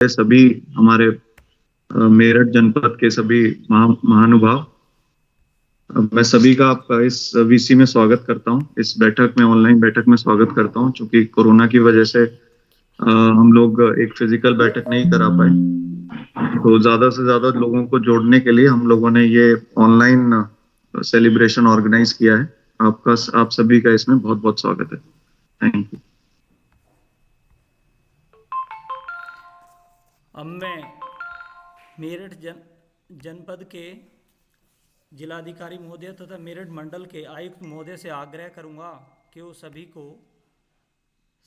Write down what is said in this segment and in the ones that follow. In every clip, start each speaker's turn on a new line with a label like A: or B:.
A: सभी हमारे मेरठ जनपद के सभी महानुभाव, मैं सभी का आपका इस वीसी में स्वागत करता हूं। इस बैठक में, ऑनलाइन बैठक में स्वागत करता हूं। चूंकि कोरोना की वजह से हम लोग एक फिजिकल बैठक नहीं करा पाए, तो ज्यादा से ज्यादा लोगों को जोड़ने के लिए हम लोगों ने ये ऑनलाइन सेलिब्रेशन ऑर्गेनाइज किया है। आप सभी का इसमें बहुत बहुत स्वागत है। Thank you.
B: अब मैं मेरठ जनपद के जिलाधिकारी महोदय तथा मेरठ मंडल के आयुक्त महोदय से आग्रह करूंगा कि वो सभी को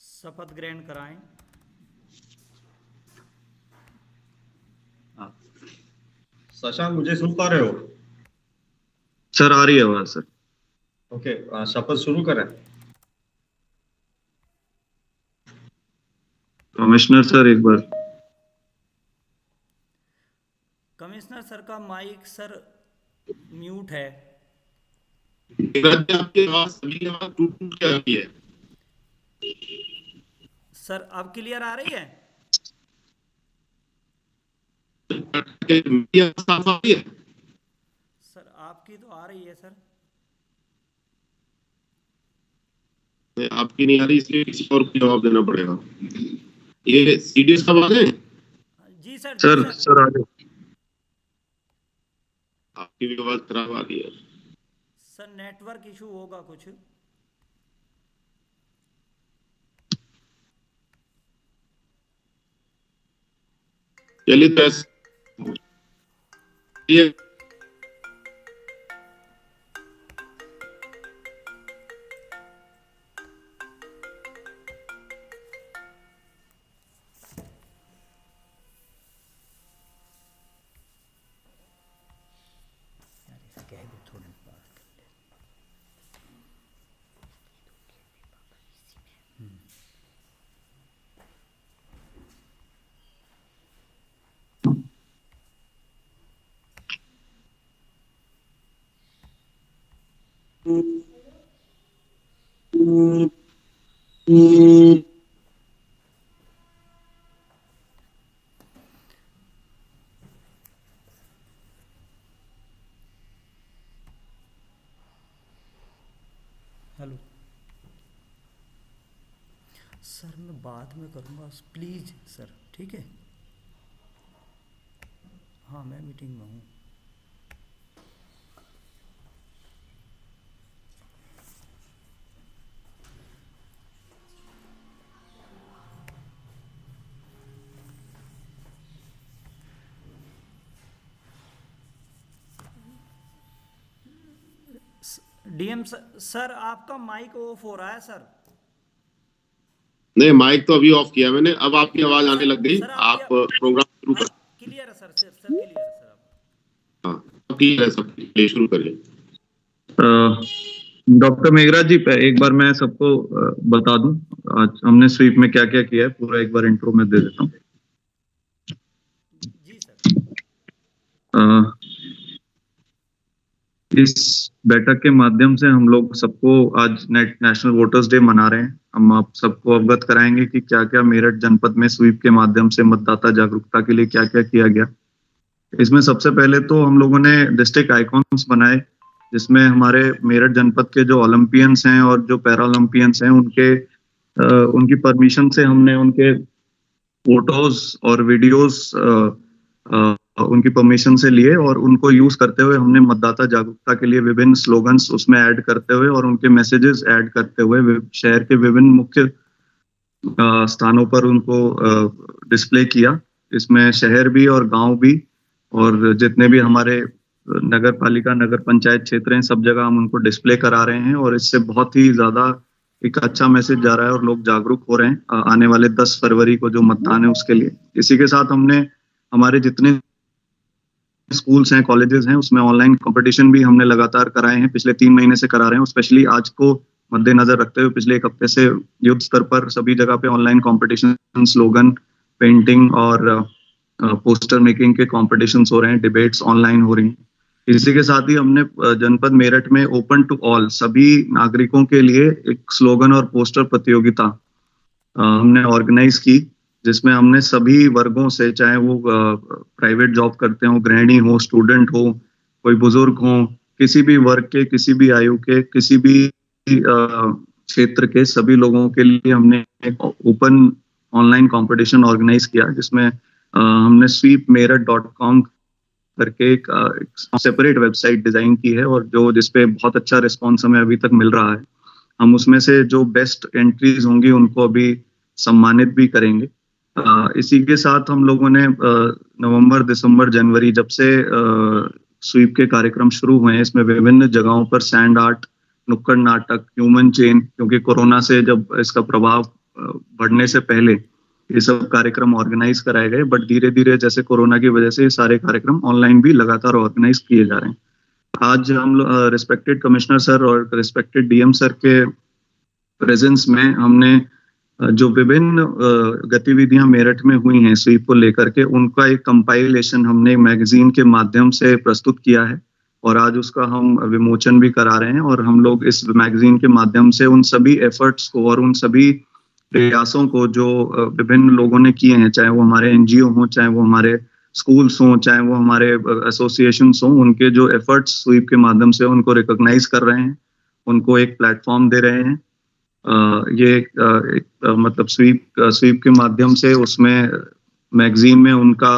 B: शपथ ग्रहण कराएं।
C: शशांक, मुझे सुन पा रहे हो?
A: सर आ रही है आवाज सर।
C: ओके, शपथ शुरू करें।
A: कमिश्नर सर एक बार।
B: कमिश्नर सर का माइक सर म्यूट है।
D: आपकी आवाज सभी की आवाज टूट के आ रही है।
B: सर अब क्लियर आ रही है?
D: साफ आ रही है?
B: सर आपकी तो आ रही है सर।
D: आपकी नहीं आ रही, इसलिए किसी और को जवाब देना पड़ेगा। ये सीडीएस का बात है?
B: जी सर।
A: सर आ जाओ।
D: आपकी भी आवाज खराब आ रही है
B: सर। नेटवर्क इशू होगा कुछ।
D: चलिए तो ऐसे
B: हेलो सर, मैं बाद में करूँगा प्लीज़ सर, ठीक है? हाँ, मैं मीटिंग में हूँ। डीएम सर, आपका माइक ऑफ हो रहा है सर।
D: नहीं, माइक तो अभी ऑफ किया मैंने। अब आपकी आवाज आने लग गई। आप प्रोग्राम शुरू कर।
B: क्लियर है सर। क्लियर है सर।
D: हाँ, क्लियर है, सब क्लियर। शुरू करिए।
A: डॉक्टर मेघराज जी, एक बार मैं सबको बता दूं आज हमने स्वीप में क्या क्या किया है। पूरा एक बार इंट्रो में दे देता हूँ।
B: जी सर।
A: इस बैठक के माध्यम से हम लोग सबको आज नेशनल वोटर्स डे मना रहे हैं। हम आप सबको अवगत कराएंगे कि क्या क्या मेरठ जनपद में स्वीप के माध्यम से मतदाता जागरूकता के लिए क्या क्या किया गया। इसमें सबसे पहले तो हम लोगों ने डिस्ट्रिक्ट आइकॉन्स बनाए, जिसमें हमारे मेरठ जनपद के जो ओलंपियंस हैं और जो पैरा ओलंपियंस हैं उनकी परमिशन से हमने उनके फोटोज और वीडियोस उनकी परमिशन से लिए और उनको यूज करते हुए हमने मतदाता जागरूकता के लिए विभिन्न स्लोगन्स उसमें ऐड करते हुए और उनके मैसेजेस ऐड करते हुए शहर के विभिन्न मुख्य स्थानों पर उनको डिस्प्ले किया। इसमें शहर भी और गांव भी और जितने भी हमारे नगर पालिका, नगर पंचायत क्षेत्र हैं, सब जगह हम उनको डिस्प्ले करा रहे हैं और इससे बहुत ही ज्यादा एक अच्छा मैसेज जा रहा है और लोग जागरूक हो रहे हैं आने वाले 10 फरवरी को जो मतदान है उसके लिए। इसी के साथ हमने हमारे जितने स्कूल्स हैं, कॉलेजेस हैं, उसमें ऑनलाइन कंपटीशन भी हमने लगातार कराए हैं। पिछले 3 महीने से करा रहे हैं। स्पेशली आज को मद्देनजर रखते हुए पिछले 1 हफ्ते से युद्ध स्तर पर सभी जगह पे ऑनलाइन कंपटीशन, स्लोगन, पेंटिंग और पोस्टर मेकिंग के कॉम्पिटिशन्स हो रहे हैं, डिबेट्स ऑनलाइन हो रही हैं। इसी के साथ ही हमने जनपद मेरठ में ओपन टू ऑल सभी नागरिकों के लिए एक स्लोगन और पोस्टर प्रतियोगिता हमने ऑर्गेनाइज की, जिसमें हमने सभी वर्गों से, चाहे वो प्राइवेट जॉब करते हो, गृहिणी हो, स्टूडेंट हो, कोई बुजुर्ग हो, किसी भी वर्ग के, किसी भी आयु के, किसी भी क्षेत्र के सभी लोगों के लिए हमने एक ओपन ऑनलाइन कंपटीशन ऑर्गेनाइज किया, जिसमें हमने sweepmeerut.com करके एक सेपरेट वेबसाइट डिजाइन की है, और जो जिसपे बहुत अच्छा रिस्पॉन्स हमें अभी तक मिल रहा है। हम उसमें से जो बेस्ट एंट्रीज होंगी उनको अभी सम्मानित भी करेंगे। इसी के साथ हम लोगों ने नवंबर, दिसंबर, जनवरी, जब से स्वीप के कार्यक्रम शुरू हुए हैं, इसमें विभिन्न जगहों पर सैंड आर्ट, नुक्कड़ नाटक, ह्यूमन चेन, क्योंकि कोरोना से जब इसका प्रभाव बढ़ने से पहले ये सब कार्यक्रम ऑर्गेनाइज कराए गए, बट धीरे धीरे जैसे कोरोना की वजह से ये सारे कार्यक्रम ऑनलाइन भी लगातार ऑर्गेनाइज किए जा रहे हैं। आज हम रिस्पेक्टेड कमिश्नर सर और रिस्पेक्टेड डीएम सर के प्रेजेंस में हमने जो विभिन्न गतिविधियां मेरठ में हुई हैं स्वीप को लेकर के, उनका एक कंपाइलेशन हमने मैगजीन के माध्यम से प्रस्तुत किया है, और आज उसका हम विमोचन भी करा रहे हैं। और हम लोग इस मैगजीन के माध्यम से उन सभी एफर्ट्स को और उन सभी प्रयासों को जो विभिन्न लोगों ने किए हैं, चाहे वो हमारे एनजीओ हों, चाहे वो हमारे स्कूल्स हों, चाहे वो हमारे एसोसिएशंस हों, उनके जो एफर्ट्स स्वीप के माध्यम से उनको रिकॉग्नाइज कर रहे हैं, उनको एक प्लेटफॉर्म दे रहे हैं। मतलब स्वीप के माध्यम से उसमें मैगजीन में उनका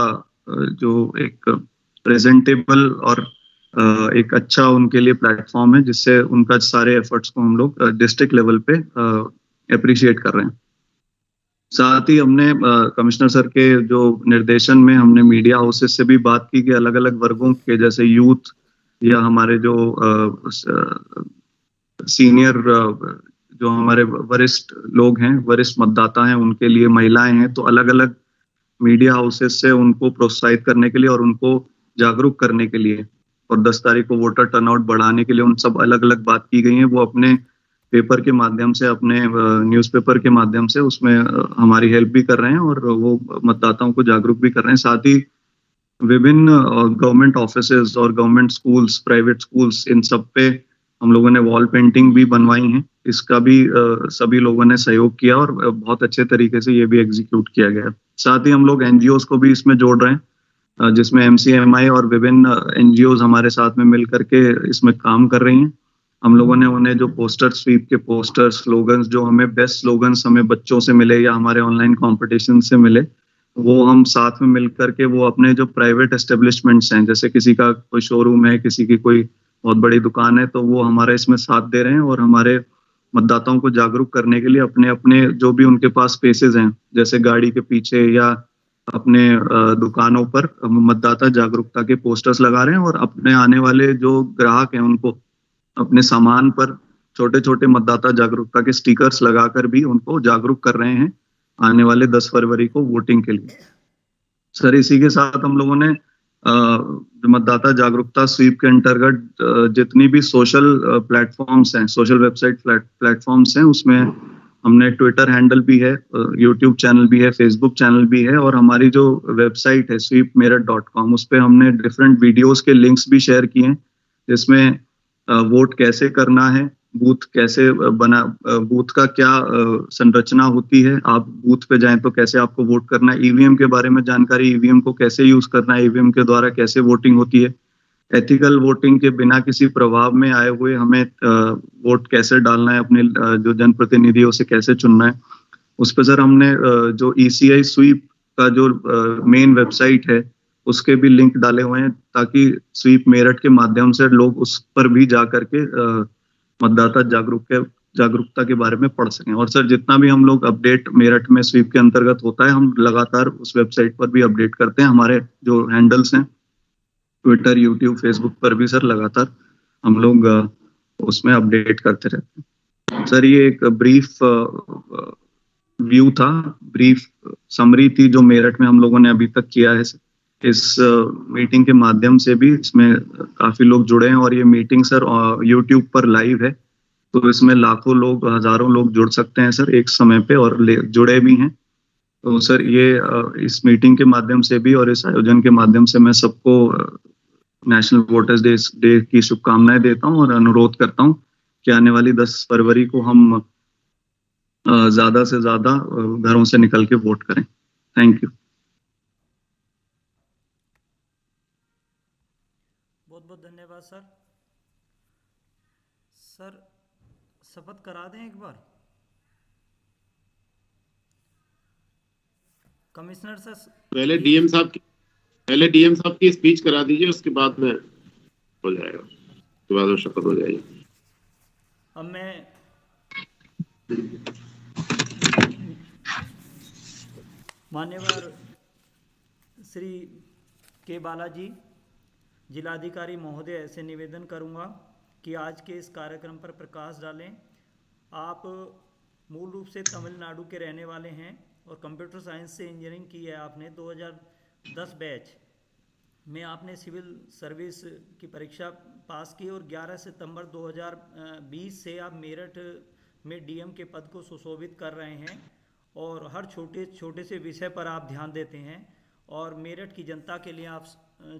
A: जो एक प्रेजेंटेबल और एक अच्छा उनके लिए प्लेटफॉर्म है, जिससे उनका सारे एफर्ट्स को हम लोग डिस्ट्रिक्ट लेवल पे अप्रिशिएट कर रहे हैं। साथ ही हमने कमिश्नर सर के जो निर्देशन में हमने मीडिया हाउसेस से भी बात की कि अलग अलग वर्गों के, जैसे यूथ या हमारे जो सीनियर जो हमारे वरिष्ठ लोग हैं, वरिष्ठ मतदाता हैं, उनके लिए महिलाएं हैं, तो अलग अलग मीडिया हाउसेस से उनको प्रोत्साहित करने के लिए और उनको जागरूक करने के लिए और 10 तारीख को वोटर टर्नआउट बढ़ाने के लिए उन सब अलग अलग बात की गई है। वो अपने पेपर के माध्यम से, अपने न्यूज़पेपर के माध्यम से उसमें हमारी हेल्प भी कर रहे हैं और वो मतदाताओं को जागरूक भी कर रहे हैं। साथ ही विभिन्न गवर्नमेंट ऑफिसेज और गवर्नमेंट स्कूल्स, प्राइवेट स्कूल्स, इन सब पे हम लोगों ने वॉल पेंटिंग भी बनवाई है। इसका भी सभी लोगों ने सहयोग किया और बहुत अच्छे तरीके से ये भी एग्जीक्यूट किया गया। साथ ही हम लोग एनजीओज को भी इसमें जोड़ रहे हैं, जिसमें एमसीएमआई और विभिन्न एनजीओज हमारे साथ में मिल करके इसमें काम कर रही हैं। हम लोगों ने उन्हें जो पोस्टर, स्वीप के पोस्टर, स्लोगन्स, जो हमें बेस्ट स्लोगन्स हमें बच्चों से मिले या हमारे ऑनलाइन कॉम्पिटिशन से मिले, वो हम साथ में मिल करके वो अपने जो प्राइवेट एस्टेब्लिशमेंट्स हैं, जैसे किसी का कोई शोरूम है, किसी की कोई बहुत बड़ी दुकान है, तो वो हमारे इसमें साथ दे रहे हैं और हमारे मतदाताओं को जागरूक करने के लिए अपने अपने जो भी उनके पास स्पेसेस हैं, जैसे गाड़ी के पीछे या अपने दुकानों पर मतदाता जागरूकता के पोस्टर्स लगा रहे हैं और अपने आने वाले जो ग्राहक हैं उनको अपने सामान पर छोटे छोटे मतदाता जागरूकता के स्टिकर्स लगाकर भी उनको जागरूक कर रहे हैं आने वाले 10 फरवरी को वोटिंग के लिए। सर, इसी के साथ हम लोगों ने मतदाता जागरूकता स्वीप के अंतर्गत जितनी भी सोशल प्लेटफॉर्म्स हैं, सोशल वेबसाइट प्लेटफॉर्म्स हैं, उसमें हमने ट्विटर हैंडल भी है, यूट्यूब चैनल भी है, फेसबुक चैनल भी है और हमारी जो वेबसाइट है sweepmeerut.com, उस पर हमने डिफरेंट वीडियोस के लिंक्स भी शेयर किए हैं, जिसमें वोट कैसे करना है, बूथ कैसे बना, बूथ का क्या संरचना होती है, आप बूथ पे जाएं तो कैसे आपको वोट करना है, ईवीएम के बारे में जानकारी, ईवीएम को कैसे यूज करना है, ईवीएम के द्वारा कैसे वोटिंग होती है, एथिकल वोटिंग के बिना किसी प्रभाव में आए हुए हमें वोट कैसे डालना है, अपने जो जनप्रतिनिधियों से कैसे चुनना है। उस पर सर हमने जो ECI स्वीप का जो मेन वेबसाइट है उसके भी लिंक डाले हुए हैं, ताकि स्वीप मेरठ के माध्यम से लोग उस पर भी जा करके मतदाता जागरूकता के बारे में पढ़ सकें। और सर, जितना भी हम लोग अपडेट मेरठ में स्वीप के अंतर्गत होता है, हम लगातार उस वेबसाइट पर भी अपडेट करते हैं। हमारे जो हैंडल्स हैं ट्विटर, यूट्यूब, फेसबुक पर भी सर लगातार हम लोग उसमें अपडेट करते रहते हैं। सर, ये एक ब्रीफ व्यू था, ब्रीफ समरी थी जो मेरठ में हम लोगों ने अभी तक किया है। इस मीटिंग के माध्यम से भी इसमें काफी लोग जुड़े हैं और ये मीटिंग सर यूट्यूब पर लाइव है, तो इसमें लाखों लोग, हजारों लोग जुड़ सकते हैं सर एक समय पे और जुड़े भी हैं। तो सर, ये इस मीटिंग के माध्यम से भी और इस आयोजन के माध्यम से मैं सबको नेशनल वोटर्स डे की शुभकामनाएं देता हूं और अनुरोध करता हूं कि आने वाली 10 फरवरी को हम ज्यादा से ज्यादा घरों से निकल के वोट करें। Thank you.
B: बहुत बहुत धन्यवाद सर। सर शपथ करा दें एक बार। कमिश्नर सर
D: पहले डीएम साहब की स्पीच करा दीजिए, उसके बाद में हो जाएगा, उसके बाद वो शपथ हो जाएगी।
B: अब मैं मान्यवर श्री के बालाजी जिलाधिकारी महोदय से निवेदन करूंगा कि आज के इस कार्यक्रम पर प्रकाश डालें। आप मूल रूप से तमिलनाडु के रहने वाले हैं और कंप्यूटर साइंस से इंजीनियरिंग की है आपने। 2010 बैच में आपने सिविल सर्विस की परीक्षा पास की और 11 सितंबर 2020 से आप मेरठ में डीएम के पद को सुशोभित कर रहे हैं और हर छोटे छोटे से विषय पर आप ध्यान देते हैं और मेरठ की जनता के लिए आप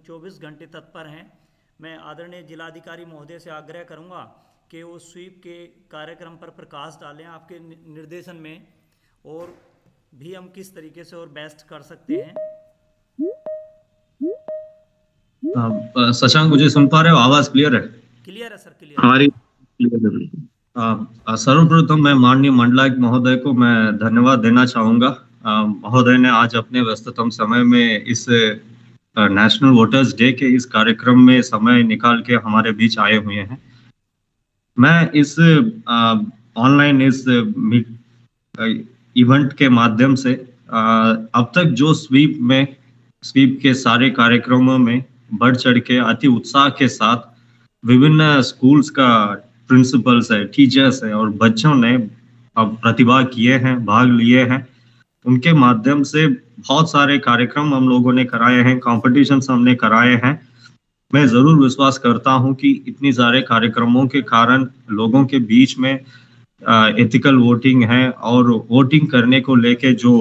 B: 24 घंटे तत्पर हैं। मैं आदरणीय जिलाधिकारी महोदय से आग्रह करूंगा कि वो स्वीप के कार्यक्रम पर प्रकाश डालें आपके निर्देशन में, और भी हम किस तरीके से और बेस्ट कर सकते हैं।
E: शशांक, मुझे सुन पा रहे हो? आवाज क्लियर है?
B: क्लियर है सर, क्लियर।
A: हमारी
E: सर्वप्रथम मैं माननीय मंडलायुक्त महोदय को मैं धन्यवाद देना चाहूंगा। महोदय ने आज अपने व्यस्ततम समय में इस नेशनल वोटर्स डे के इस कार्यक्रम में समय निकाल के हमारे बीच आए हुए हैं। मैं इस ऑनलाइन इस इवेंट के माध्यम से अब तक जो स्वीप के सारे कार्यक्रमों में बढ़ चढ़ के अति उत्साह के साथ विभिन्न स्कूल्स का प्रिंसिपल्स है, टीचर्स है और बच्चों ने अब प्रतिभा किए हैं, भाग लिए हैं। उनके माध्यम से बहुत सारे कार्यक्रम हम लोगों ने कराए हैं, कॉम्पिटिशन्स हमने कराए हैं। मैं जरूर विश्वास करता हूं कि इतनी सारे कार्यक्रमों के कारण लोगों के बीच में एथिकल वोटिंग है और वोटिंग करने को लेके जो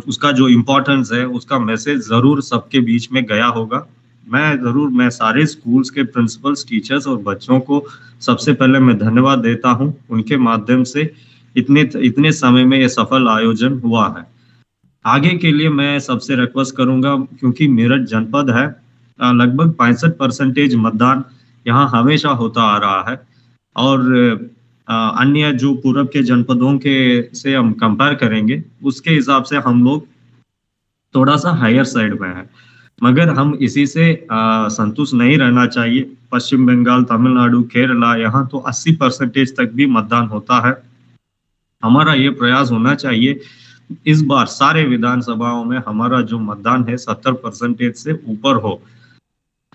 E: उसका जो इम्पोर्टेंस है उसका मैसेज जरूर सबके बीच में गया होगा। मैं सारे स्कूल्स के प्रिंसिपल्स, टीचर्स और बच्चों को सबसे पहले मैं धन्यवाद देता हूं। उनके माध्यम से इतने समय में ये सफल आयोजन हुआ है। आगे के लिए मैं सबसे रिक्वेस्ट करूंगा, क्योंकि मेरठ जनपद है, लगभग 65% मतदान यहाँ हमेशा होता आ रहा है और अन्य जो पूर्व के जनपदों के से हम कंपेयर करेंगे उसके हिसाब से हम लोग थोड़ा सा हायर साइड में है, मगर हम इसी से संतुष्ट नहीं रहना चाहिए। पश्चिम बंगाल, तमिलनाडु, केरला, यहाँ तो 80% तक भी मतदान होता है। हमारा ये प्रयास होना चाहिए इस बार सारे विधानसभाओं में हमारा जो मतदान है 70% से ऊपर हो।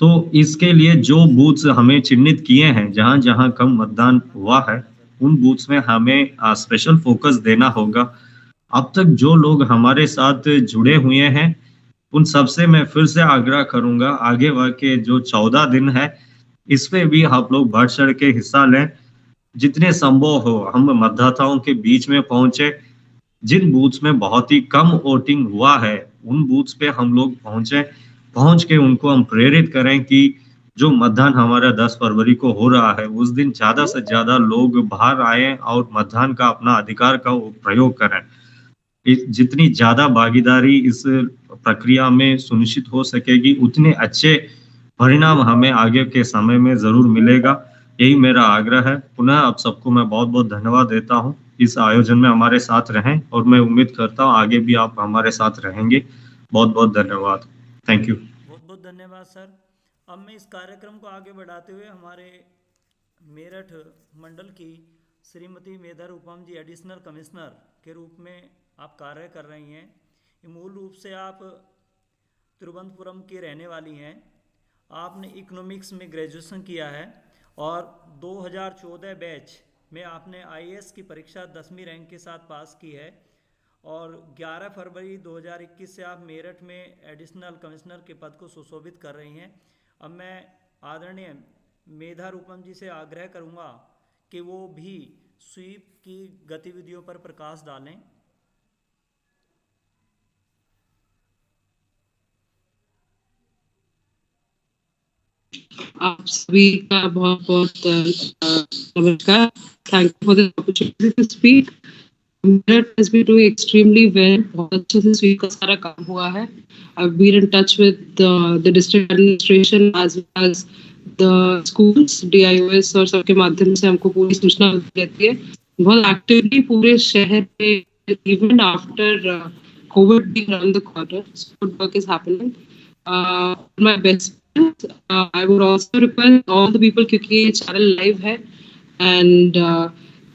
E: तो इसके लिए जो बूथ्स हमें चिन्हित किए हैं, जहां जहां कम मतदान हुआ है, उन बूथ्स में हमें स्पेशल फोकस देना होगा। अब तक जो लोग हमारे साथ जुड़े हुए हैं उन सबसे मैं फिर से आग्रह करूंगा, आगे के जो 14 दिन है इसमें भी आप लोग बढ़ चढ़ के हिस्सा लें। जितने संभव हो हम मतदाताओं के बीच में पहुंचे। जिन बूथ्स में बहुत ही कम वोटिंग हुआ है उन बूथ्स पे हम लोग पहुंच के उनको हम प्रेरित करें कि जो मतदान हमारा 10 फरवरी को हो रहा है उस दिन ज्यादा से ज्यादा लोग बाहर आए और मतदान का अपना अधिकार का प्रयोग करें। जितनी ज्यादा भागीदारी इस प्रक्रिया में सुनिश्चित हो सकेगी उतने अच्छे परिणाम हमें आगे के समय में जरूर मिलेगा। यही मेरा आग्रह है। पुनः आप सबको मैं बहुत बहुत धन्यवाद देता हूँ। इस आयोजन में हमारे साथ रहें और मैं उम्मीद करता हूँ आगे भी आप हमारे साथ रहेंगे। बहुत बहुत धन्यवाद। Thank you.
B: बहुत बहुत धन्यवाद सर। अब मैं इस कार्यक्रम को आगे बढ़ाते हुए हमारे मेरठ मंडल की श्रीमती मेधा रूपम जी एडिशनल कमिश्नर के रूप में आप कार्य कर रही हैं। मूल रूप से आप तिरुवनंतपुरम की रहने वाली हैं। आपने इकोनॉमिक्स में ग्रेजुएशन किया है और 2014 बैच में आपने आईएएस की परीक्षा 10वीं रैंक के साथ पास की है और 11 फरवरी 2021 से आप मेरठ में एडिशनल कमिश्नर के पद को सुशोभित कर रही हैं। अब मैं आदरणीय मेधा रूपम जी से आग्रह करूंगा कि वो भी स्वीप की गतिविधियों पर प्रकाश डालें।
F: आप सभी का बहुत बहुत नमस्कार। Thank you for the opportunity to speak. Meerut has been doing extremely well. बहुत अच्छे से स्वीप का सारा काम हुआ है. I've been in touch with the district administration as well as the schools, DIOS और सबके माध्यम से हमको पूरी सूचना मिलती रहती है. बहुत एक्टिवली पूरे शहर में even after COVID being around the corner, good work is happening. My best friends, I would also request all the people क्योंकि ये चैनल लाइव है and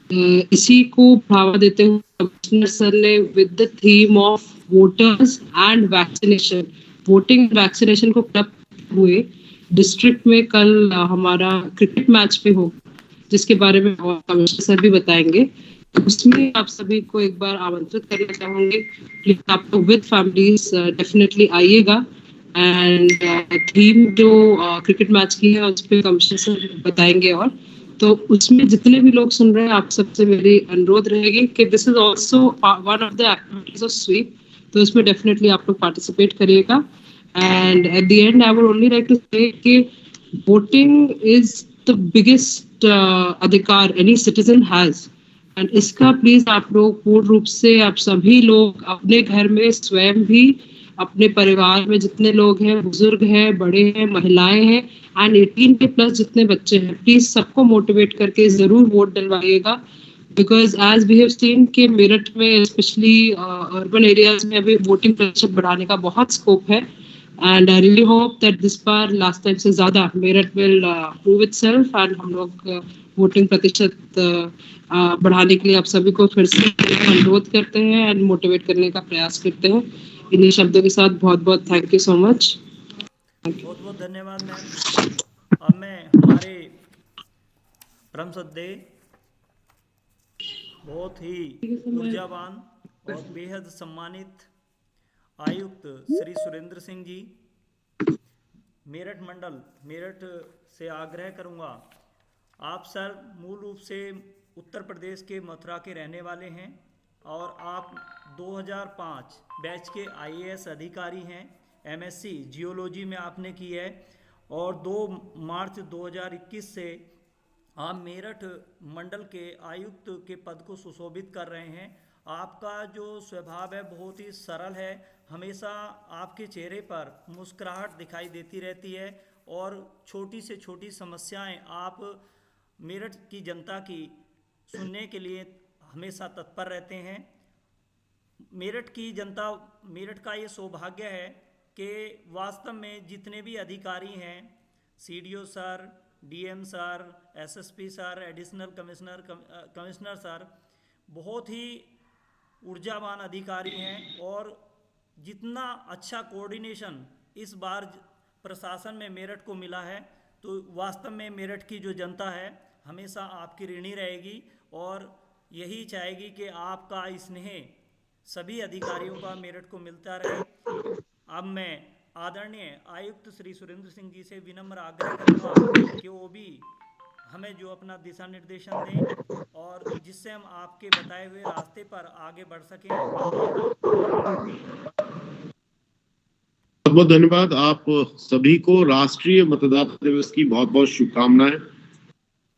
F: इसी को बढ़ावा देते हुए कमिश्नर सर ने with the theme of voters and vaccination, voting vaccination को क्लब हुए डिस्ट्रिक्ट में कल हमारा क्रिकेट मैच पे होगा जिसके बारे में कमिश्नर सर भी बताएंगे. उसमें आप सभी को एक बार आमंत्रित करना चाहूंगे. प्लीज आप लोग विद फैमिलीज डेफिनेटली आइएगा. एंड थीम जो क्रिकेट मैच की है उस पर कमिश्नर सर बताएंगे. और तो उसमें जितने भी लोग सुन रहे हैं आप सबसे मेरी अनुरोध रहेगी कि this is also one of the activities of SVEEP, तो इसमें डेफिनेटली आप लोग पार्टिसिपेट करिएगा. And at the end I would only like to say कि वोटिंग इज द बिगेस्ट अधिकार एनी सिटीजन हैज. एंड इसका प्लीज आप लोग पूर्ण रूप से आप सभी लोग अपने घर में स्वयं भी, अपने परिवार में जितने लोग हैं, बुजुर्ग हैं, बड़े हैं, महिलाएं हैं एंड 18 के प्लस जितने बच्चे हैं, प्लीज सबको मोटिवेट करके जरूर वोट डलवाइएगा. Because as we have seen कि मेरठ में स्पेशली अर्बन एरियाज में अभी वोटिंग प्रतिशत बढ़ाने का बहुत स्कोप है. And I really hope that this bar last time से ज्यादा Meerut will prove itself and हम लोग वोटिंग प्रतिशत बढ़ाने के लिए आप सभी को फिर से अनुरोध करते हैं एंड मोटिवेट करने का प्रयास करते हैं. इन्हीं शब्दों के साथ बहुत बहुत थैंक यू सो मच.
B: बहुत बहुत धन्यवाद मैम. अब मैं हमारे परम श्रद्धेय बहुत ही ऊर्जावान और बेहद सम्मानित आयुक्त श्री सुरेंद्र सिंह जी, मेरठ मंडल मेरठ से आग्रह करूंगा. आप सर मूल रूप से उत्तर प्रदेश के मथुरा के रहने वाले हैं और आप 2005 बैच के IAS अधिकारी हैं. MSc जियोलॉजी में आपने की है और 2 मार्च 2021 से आप मेरठ मंडल के आयुक्त के पद को सुशोभित कर रहे हैं. आपका जो स्वभाव है बहुत ही सरल है. हमेशा आपके चेहरे पर मुस्कुराहट दिखाई देती रहती है और छोटी से छोटी समस्याएं आप मेरठ की जनता की सुनने के लिए हमेशा तत्पर रहते हैं. मेरठ की जनता, मेरठ का ये सौभाग्य है कि वास्तव में जितने भी अधिकारी हैं, CDO sir, DM sir, SSP sir, additional commissioner sir, बहुत ही ऊर्जावान अधिकारी हैं और जितना अच्छा कोऑर्डिनेशन इस बार प्रशासन में मेरठ को मिला है, तो वास्तव में मेरठ की जो जनता है हमेशा आपकी ऋणी रहेगी और यही चाहेगी कि आपका स्नेह सभी अधिकारियों का मेरठ को मिलता रहे. अब मैं आदरणीय आयुक्त श्री सुरेंद्र सिंह जी से विनम्र आग्रह करूँगा कि वो भी हमें जो अपना दिशा निर्देशन दें और जिससे हम आपके बताए हुए रास्ते पर आगे बढ़ सकें.
D: बहुत बहुत धन्यवाद. आप सभी को राष्ट्रीय मतदाता दिवस की बहुत बहुत शुभकामनाएं.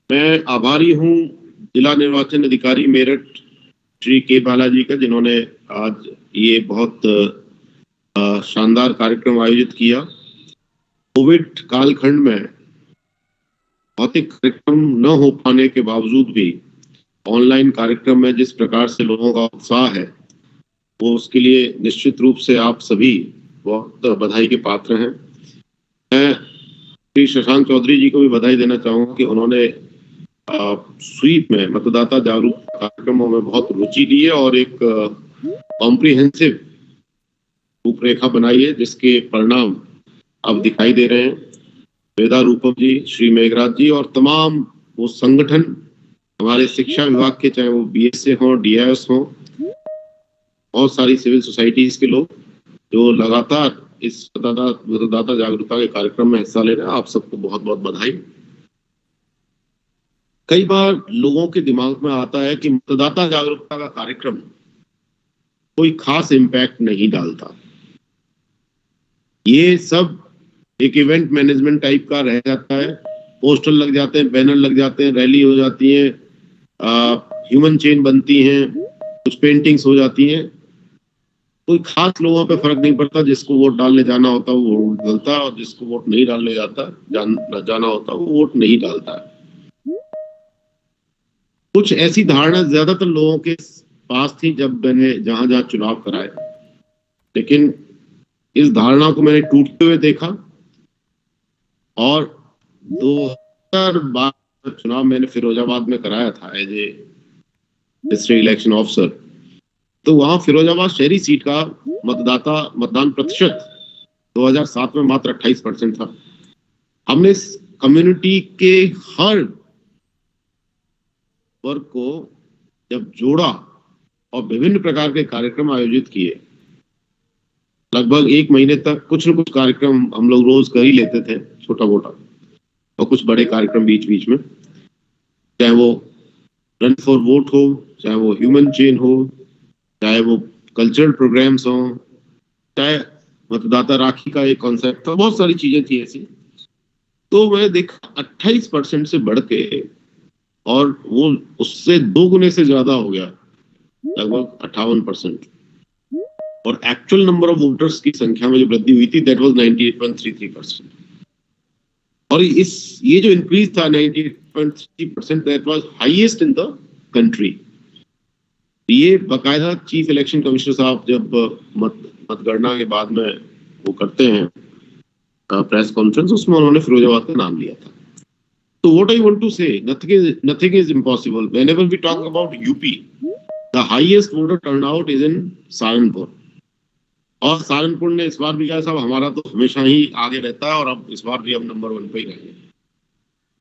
D: मैं आभारी हूं जिला निर्वाचन अधिकारी मेरठ श्री के बालाजी का, जिन्होंने आज ये बहुत शानदार कार्यक्रम आयोजित किया. कोविड कालखंड में भौतिक कार्यक्रम न हो पाने के बावजूद भी ऑनलाइन कार्यक्रम में जिस प्रकार से लोगों का उत्साह है, वो उसके लिए निश्चित रूप से आप सभी बहुत बधाई के पात्र हैं. मैं श्री शशांक चौधरी जी को भी बधाई देना चाहूंगा कि उन्होंने स्वीप में मतदाता जागरूकता कार्यक्रमों में बहुत रुचि ली है और एक कॉम्प्रिहेंसिव रूपरेखा बनाई है जिसके परिणाम अब दिखाई दे रहे हैं. वेदा रूपम जी, श्री मेघराज जी और तमाम वो संगठन हमारे शिक्षा विभाग के, चाहे वो BSA हो, DIS हो, बहुत सारी सिविल सोसाइटीज के लोग जो लगातार इस मतदाता जागरूकता के कार्यक्रम में हिस्सा ले रहे हैं. आप सबको बहुत बहुत बधाई. कई बार लोगों के दिमाग में आता है कि मतदाता जागरूकता का कार्यक्रम कोई खास इम्पैक्ट नहीं डालता, ये सब एक इवेंट मैनेजमेंट टाइप का रह जाता है. पोस्टर लग जाते हैं, बैनर लग जाते हैं, रैली हो जाती है, ह्यूमन चेन बनती हैं कुछ पेंटिंग्स हो जाती हैं, कोई खास लोगों पे फर्क नहीं पड़ता, जिसको वोट डालने जाना होता है वो वोट डालता है, और जिसको वोट नहीं डालने जाना होता है वो वोट नहीं डालता है। कुछ ऐसी धारणा ज्यादातर लोगों के पास थी जब मैंने जहां जहां चुनाव कराए, लेकिन इस धारणा को मैंने टूटते हुए देखा। और 2012 चुनाव मैंने फिरोजाबाद में कराया था as a district election officer. तो वहां फिरोजाबाद शहरी सीट का मतदान प्रतिशत 2007 में मात्र 28% था। हमने इस कम्युनिटी के हर वर्ग को जब जोड़ा और विभिन्न प्रकार के कार्यक्रम आयोजित किए, लगभग 1 महीने तक कुछ न कुछ कार्यक्रम हम लोग रोज कर ही लेते थे, छोटा मोटा, और कुछ बड़े कार्यक्रम बीच बीच में, चाहे वो रन फॉर वोट हो, चाहे वो ह्यूमन चेन हो, चाहे वो कल्चरल प्रोग्राम्स हो, चाहे मतदाता राखी का एक कॉन्सेप्ट था, बहुत सारी चीजें थी ऐसी। तो मैं देखा 28% से बढ़ के, और वो उससे 2 गुने से ज्यादा हो गया, लगभग 58%। और एक्चुअल नंबर ऑफ वोटर्स की संख्या में जो वृद्धि हुई थी दैट वाज 98.33%। और ये जो इंक्रीज था 98.33%, that was highest in the country. ये बकायदा चीफ इलेक्शन कमिश्नर साहब जब मतगणना के बाद में वो करते हैं प्रेस कॉन्फ्रेंस, उसमें उन्होंने फिरोजाबाद का नाम लिया था। तो what I want to say, nothing is impossible. Whenever we talk about UP, the highest voter turnout is in Saharanpur. और सहारनपुर ने इस बार भी कहा साहब हमारा तो हमेशा ही आगे रहता है और अब इस बार भी हम नंबर 1 पे ही रहेंगे।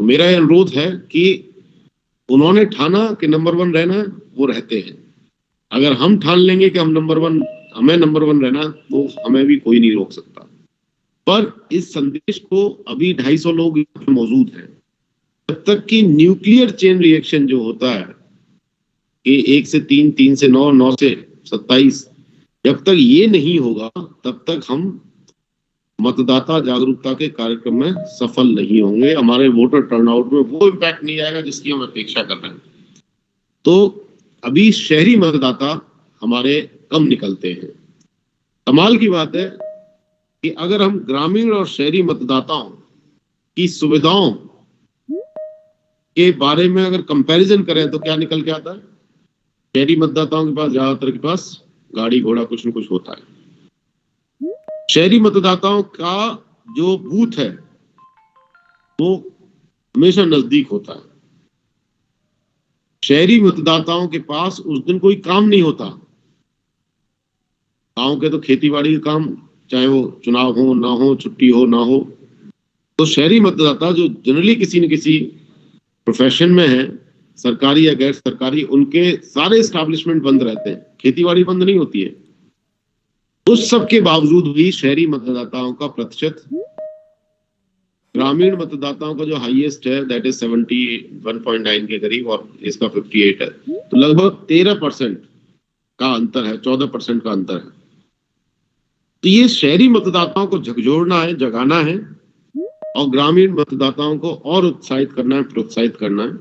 D: तो मेरा यह अनुरोध है कि उन्होंने ठाना कि नंबर 1 रहना, वो रहते हैं। अगर हम ठान लेंगे कि हमें नंबर 1 रहना, तो हमें भी कोई नहीं रोक सकता। पर इस संदेश को अभी 250 लोग मौजूद हैं। जब तक कि न्यूक्लियर चेन रिएक्शन जो होता है कि 1 से 3, 3 से 9, 9 से 27, जब तक ये नहीं होगा तब तक हम मतदाता जागरूकता के कार्यक्रम में सफल नहीं होंगे। हमारे वोटर टर्नआउट में वो इम्पैक्ट नहीं आएगा जिसकी हम अपेक्षा कर रहे हैं। तो अभी शहरी मतदाता हमारे कम निकलते हैं। कमाल की बात है कि अगर हम ग्रामीण और शहरी मतदाताओं की सुविधाओं के बारे में अगर कंपैरिजन करें तो क्या निकल के आता है? शहरी मतदाताओं के पास, ज्यादातर के पास गाड़ी घोड़ा कुछ न कुछ होता है। शहरी मतदाताओं का जो बूथ है वो हमेशा नजदीक होता है। शहरी मतदाताओं के पास उस दिन कोई काम नहीं होता। गांव के तो खेती-बाड़ी का काम, चाहे वो चुनाव हो ना हो, छुट्टी हो ना हो, तो शहरी मतदाता जो जनरली किसी न किसी प्रोफेशन में है, सरकारी या गैर सरकारी, उनके सारे एस्टैब्लिशमेंट बंद रहते हैं, खेती-बाड़ी बंद नहीं होती है। उस सब के बावजूद भी शहरी मतदाताओं का प्रतिशत ग्रामीण मतदाताओं का जो हाईएस्ट है दैट इज 71.9 के करीब, और इसका 58 है। तो लगभग 13% का अंतर है, 14% का अंतर है। तो ये शहरी मतदाताओं को झकझोरना है, जगाना है, और ग्रामीण मतदाताओं को और उत्साहित करना है, प्रोत्साहित करना है।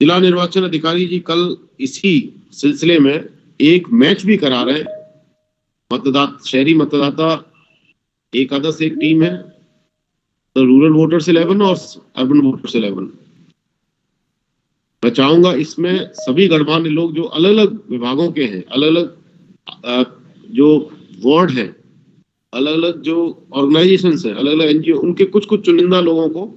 D: जिला निर्वाचन अधिकारी जी कल इसी सिलसिले में एक मैच भी करा रहे हैं। शहरी मतदाता एकादश से एक टीम है, तो रूरल वोटर्स 11 और अर्बन वोटर्स 11। मैं चाहूंगा इसमें सभी गणमान्य लोग जो अलग अलग विभागों के हैं, अलग अलग जो वार्ड हैं, अलग अलग जो ऑर्गेनाइजेशंस हैं, अलग अलग एनजीओ, उनके कुछ कुछ चुनिंदा लोगों को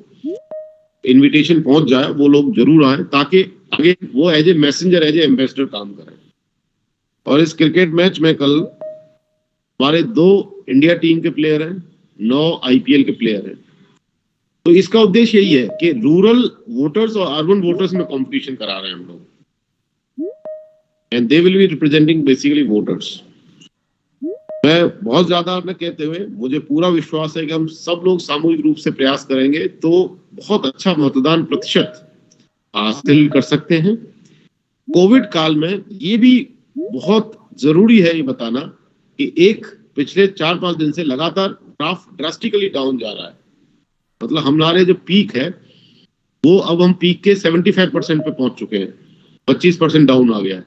D: इनविटेशन पहुंच जाए, वो लोग जरूर आए ताकि आगे वो as a messenger, as a ambassador काम करें। और इस क्रिकेट मैच में कल हमारे 2 इंडिया टीम के प्लेयर हैं, 9 आईपीएल के प्लेयर हैं। तो इसका उद्देश्य यही है कि रूरल वोटर्स और अर्बन वोटर्स में कंपटीशन करा रहे हैं हम लोग, and they will be representing basically voters. मैं बहुत ज्यादा न कहते हुए, मुझे पूरा विश्वास है कि हम सब लोग सामूहिक रूप से प्रयास करेंगे तो बहुत अच्छा मतदान प्रतिशत हासिल कर सकते हैं। कोविड काल में ये भी बहुत जरूरी है ये बताना कि एक पिछले 4-5 दिन से लगातार ग्राफ ड्रास्टिकली डाउन जा रहा है। मतलब हमारे जो पीक है वो अब हम पीक के 75% पे पहुंच चुके हैं, 25% डाउन आ गया है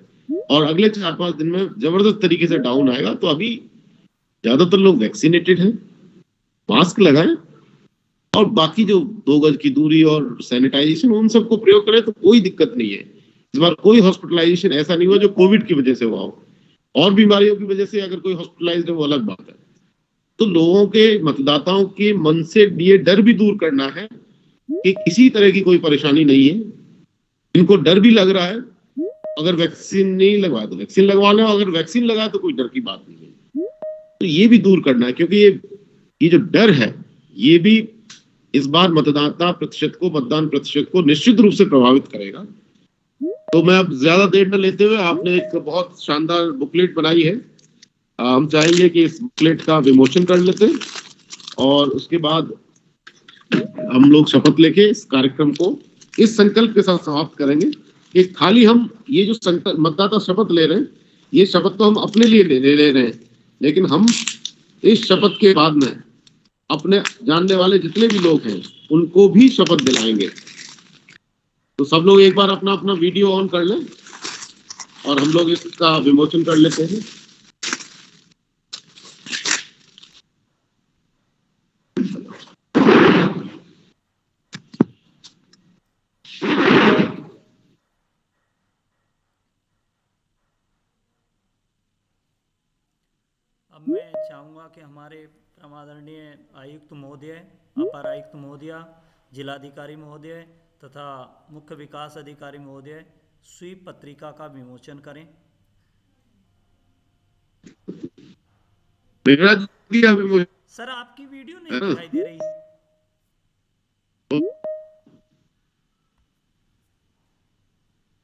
D: और अगले 4-5 दिन में जबरदस्त तरीके से डाउन आएगा। तो अभी ज्यादातर लोग वैक्सीनेटेड हैं, मास्क लगाएं और बाकी जो 2 गज की दूरी और सैनिटाइजेशन उन सबको प्रयोग करें तो कोई दिक्कत नहीं है। इस बार कोई हॉस्पिटलाइजेशन ऐसा नहीं हुआ जो कोविड की वजह से हुआ हो, और बीमारियों की वजह से अगर कोई हॉस्पिटलाइज्ड है वो अलग बात है। तो लोगों के, मतदाताओं के मन से ये डर भी दूर करना है कि किसी तरह की कोई परेशानी नहीं है। इनको डर भी लग रहा है, अगर वैक्सीन नहीं लगवाया तो वैक्सीन लगवा लो, अगर वैक्सीन लगा तो कोई डर की बात नहीं है। तो ये भी दूर करना है, क्योंकि ये जो डर है ये भी इस बार मतदान प्रतिशत को निश्चित रूप से प्रभावित करेगा। तो मैं अब ज्यादा देर न लेते हुए, आपने एक बहुत शानदार बुकलेट बनाई है, हम चाहेंगे कि इस बुकलेट का विमोचन कर लेते हैं और उसके बाद हम लोग शपथ लेके इस कार्यक्रम को इस संकल्प के साथ समाप्त करेंगे कि खाली हम ये जो संकल्प मतदाता शपथ ले रहे हैं, ये शपथ तो हम अपने लिए ले रहे हैं, लेकिन हम इस शपथ के बाद में अपने जानने वाले जितने भी लोग हैं उनको भी शपथ दिलाएंगे। तो सब लोग एक बार अपना अपना वीडियो ऑन कर लें और हम लोग इसका विमोचन कर लेते हैं।
B: अब मैं चाहूँगा कि हमारे परमादरणीय आयुक्त महोदय, अपर आयुक्त महोदया, जिलाधिकारी महोदय तथा मुख्य विकास अधिकारी महोदय स्वीप पत्रिका का विमोचन करें। सर आपकी वीडियो नहीं दिखाई दे रही।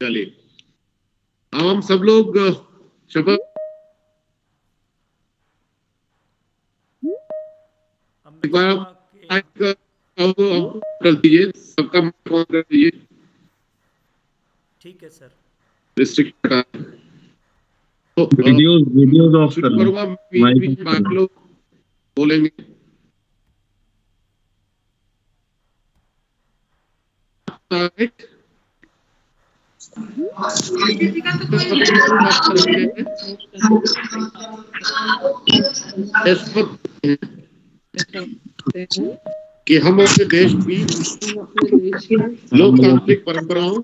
D: चलिए हम सब लोग शपथ कर दीजिए, सबका ऑन कर दीजिए।
B: ठीक है सर।
D: रिस्ट्रिक्ट
E: वीडियोस ऑफ कर लो,
D: माइक लोग बोलेंगे। कि हम अपने देश की लोकतांत्रिक परंपराओं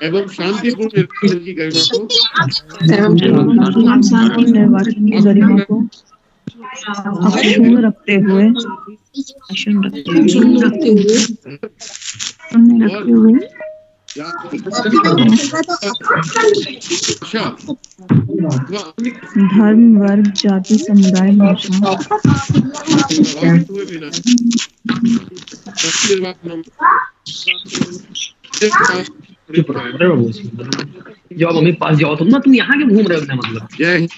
D: एवं शांतिपूर्ण निर्वाचन की गरिमा को
G: अक्षुण्ण रखते हुए धर्म, वर्ग, जाति, समुदाय, भाषा
H: जब हमें पास जाओ तुम ना, तुम यहाँ के घूम रहे हो मतलब।
D: जय हिंद।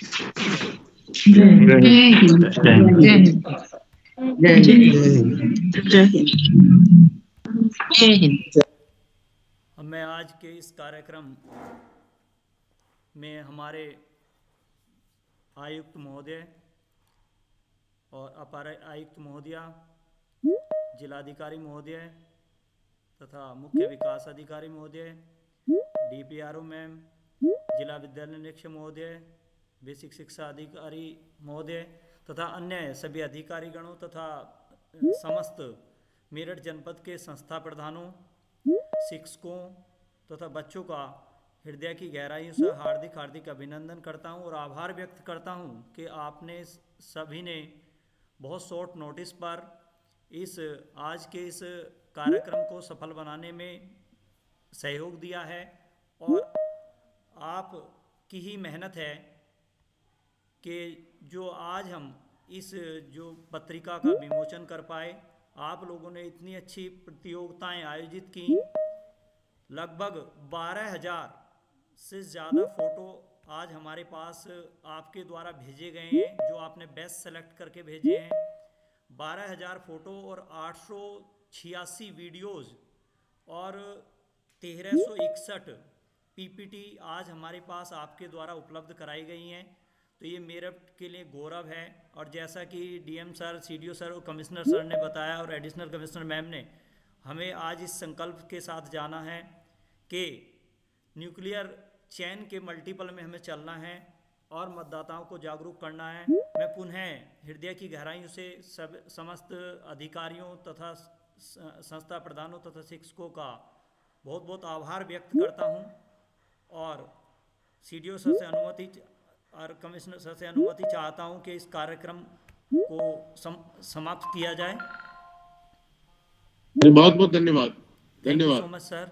B: मैं आज के इस कार्यक्रम में हमारे आयुक्त महोदय और अपर आयुक्त महोदया, जिलाधिकारी महोदय तथा मुख्य विकास अधिकारी महोदय, DPRO मैम, जिला विद्यालय निरीक्षक महोदय, बेसिक शिक्षा अधिकारी महोदय तथा अन्य सभी अधिकारीगणों तथा समस्त मेरठ जनपद के संस्था प्रधानों, शिक्षकों तथा बच्चों का हृदय की गहराइयों से हार्दिक अभिनंदन करता हूं और आभार व्यक्त करता हूं कि आपने सभी ने बहुत शॉर्ट नोटिस पर आज के इस कार्यक्रम को सफल बनाने में सहयोग दिया है। और आप की ही मेहनत है कि जो आज हम इस जो पत्रिका का विमोचन कर पाए। आप लोगों ने इतनी अच्छी प्रतियोगिताएं आयोजित की, लगभग 12,000 से ज़्यादा फ़ोटो आज हमारे पास आपके द्वारा भेजे गए हैं, जो आपने बेस्ट सेलेक्ट करके भेजे हैं। 12,000 फ़ोटो और 886 वीडियोज़ और 1361 PPT आज हमारे पास आपके द्वारा उपलब्ध कराई गई हैं। तो ये मेरठ के लिए गौरव है। और जैसा कि डीएम सर, सीडीओ सर और कमिश्नर सर ने बताया और एडिशनल कमिश्नर मैम ने, हमें आज इस संकल्प के साथ जाना है कि न्यूक्लियर चैन के मल्टीपल में हमें चलना है और मतदाताओं को जागरूक करना है। मैं पुनः हृदय की गहराइयों से समस्त अधिकारियों तथा संस्था प्रधानों तथा शिक्षकों का बहुत बहुत आभार व्यक्त करता हूं और सीडीओ सर से अनुमति और कमिश्नर सर से अनुमति चाहता हूं कि इस कार्यक्रम को समाप्त किया जाए।
D: बहुत बहुत धन्यवाद।
B: Thank you so much sir.